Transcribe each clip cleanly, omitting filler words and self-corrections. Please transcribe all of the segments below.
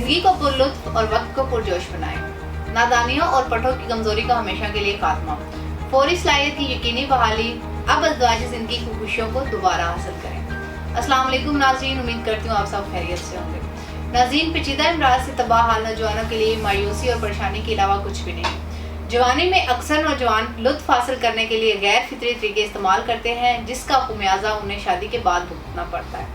जिंदगी को पुरलुत्फ और वक्त को पुरजोश बनाएं। नादानियों और पठों की कमजोरी का हमेशा के लिए खात्मा, फौरी सलाहियत की यकीनी बहाली, अब अज़वाजी जिंदगी की खुशियों को दोबारा हासिल करें। अस्सलाम वालेकुम नाज़रीन, उम्मीद करती हूँ आप सब खैरियत से होंगे। नाज़रीन, पेचीदा अमराज से तबाह हाल नौजवानों के लिए मायूसी और परेशानी के अलावा कुछ भी नहीं। जवानी में अक्सर नौजवान लुत्फ हासिल करने के लिए गैर फितरी तरीके इस्तेमाल करते हैं, जिसका खुमियाजा उन्हें शादी के बाद भुगतना पड़ता है।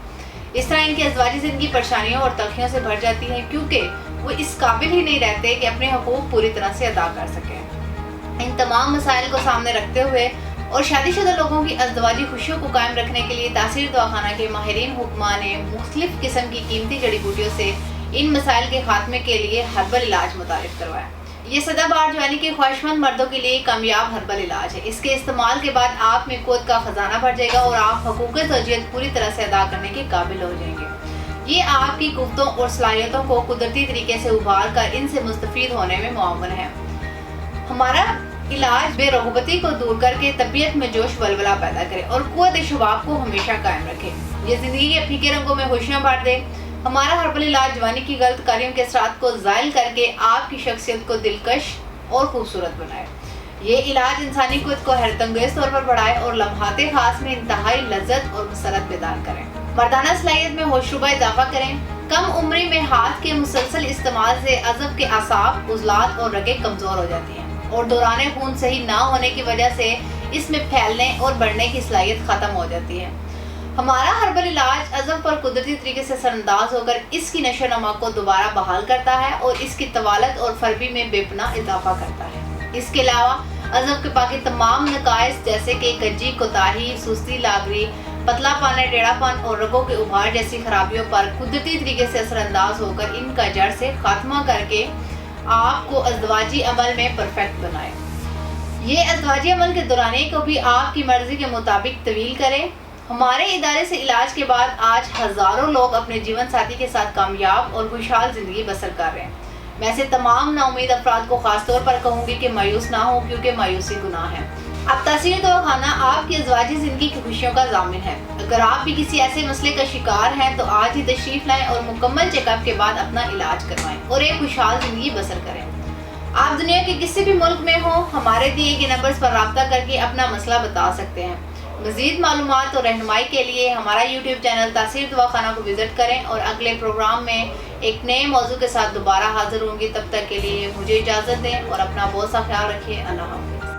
इस तरह इनकी अज़वाजी ज़िंदगी परेशानियों और तलखियों से भर जाती है, क्योंकि वो इस काबिल ही नहीं रहते कि अपने हकूक़ पूरी तरह से अदा कर सकें। इन तमाम मसाइल को सामने रखते हुए और शादीशुदा लोगों की अज़वाजी खुशियों को कायम रखने के लिए तासीर दवाखाना के माहिरीन हुक्मा ने मुख्तलिफ किस्म की कीमती जड़ी बूटियों से इन मसाइल के खात्मे के लिए हर्बल इलाज मुतारिफ करवाया। ये सदाबहार जवानी के ख्वाहिशमंद मर्दों के लिए कामयाब हर्बल इलाज है। इसके इस्तेमाल के बाद आप में क़ुव्वत का खजाना भर जाएगा और आप हकूक़ ज़ौजियत पूरी तरह से अदा करने के काबिल हो जाएंगे। ये आपकी क़ुव्वतों और सलाहियतों को कुदरती तरीके से उभार कर इनसे मुस्तफ़ीद होने में मुआवन है। हमारा इलाज बेरग़बती को दूर करके तबीयत में जोश वलवला पैदा करे और क़ुव्वत शुबाब को हमेशा कायम रखे। ये ज़िंदगी के फीके रंगों में खुशियाँ बांट दे। हमारा हर्बल इलाज जवानी की गलत कारियों के असरात को ज़ाइल करके आपकी शख्सियत को दिलकश और खूबसूरत बनाए। ये इलाज इंसानी क़ुव्वत को हैरतअंगेज़ तौर पर बढ़ाए और लम्हाते खास में इंतहाई लज्जत और मसरत बेदार करें। मर्दाना सलाहियत में होशरुबा इजाफा करें। कम उम्री में हाथ के मुसलसल इस्तेमाल से अज़ब के आसाब, उज़लात और रगें कमज़ोर हो जाती हैं और दौरान खून सही ना होने की वजह से इसमें फैलने और बढ़ने की सलाहियत ख़त्म हो जाती है। हमारा हर्बल इलाज अज़ब पर कुदरती तरीके से असरअंदाज होकर इसकी नशोनमा को दोबारा बहाल करता है और इसकी तवालत और फरबी में बेपनाह इजाफा करता है। इसके अलावा अज़ब के बाकी तमाम नकाइस जैसे कि कज्जी, कोताही, सुस्ती, लागरी, पतला पाने, टेढ़ापन और रगों के उभार जैसी खराबियों पर कुदरती तरीके से असरअंदाज होकर इनका जड़ से खात्मा करके आपको अज़वाजी अमल में परफेक्ट बनाए। ये अज़वाजी अमल के दौरानिए को भी आपकी मर्जी के मुताबिक तवील करें। हमारे इदारे से इलाज के बाद आज हज़ारों लोग अपने जीवन साथी के साथ कामयाब और खुशहाल ज़िंदगी बसर कर रहे हैं। मैं ऐसे तमाम नाउमीद अफराद को ख़ास तौर पर कहूँगी कि मायूस ना हो, क्योंकि मायूसी गुनाह है। अब तासीर दवाखाना आपकी अज़वाजी ज़िंदगी की खुशियों का ज़ामिन है। अगर आप भी किसी ऐसे मसले का शिकार हैं तो आज ही तशरीफ़ लाएँ और मुकम्मल चेकअप के बाद अपना इलाज करवाएँ और एक खुशहाल ज़िंदगी बसर करें। आप दुनिया के किसी भी मुल्क में हो, हमारे दिए गए नंबर्स पर रब्ता करके अपना मसला बता सकते हैं। मज़ीद मालूमात और रहनुमाई के लिए हमारा यूट्यूब चैनल तासीर दवाखाना को विज़िट करें और अगले प्रोग्राम में एक नए मौजू के साथ दोबारा हाजिर होंगी। तब तक के लिए मुझे इजाज़त दें और अपना बहुत सा ख्याल रखिए। अल्लाह हाफ़िज़।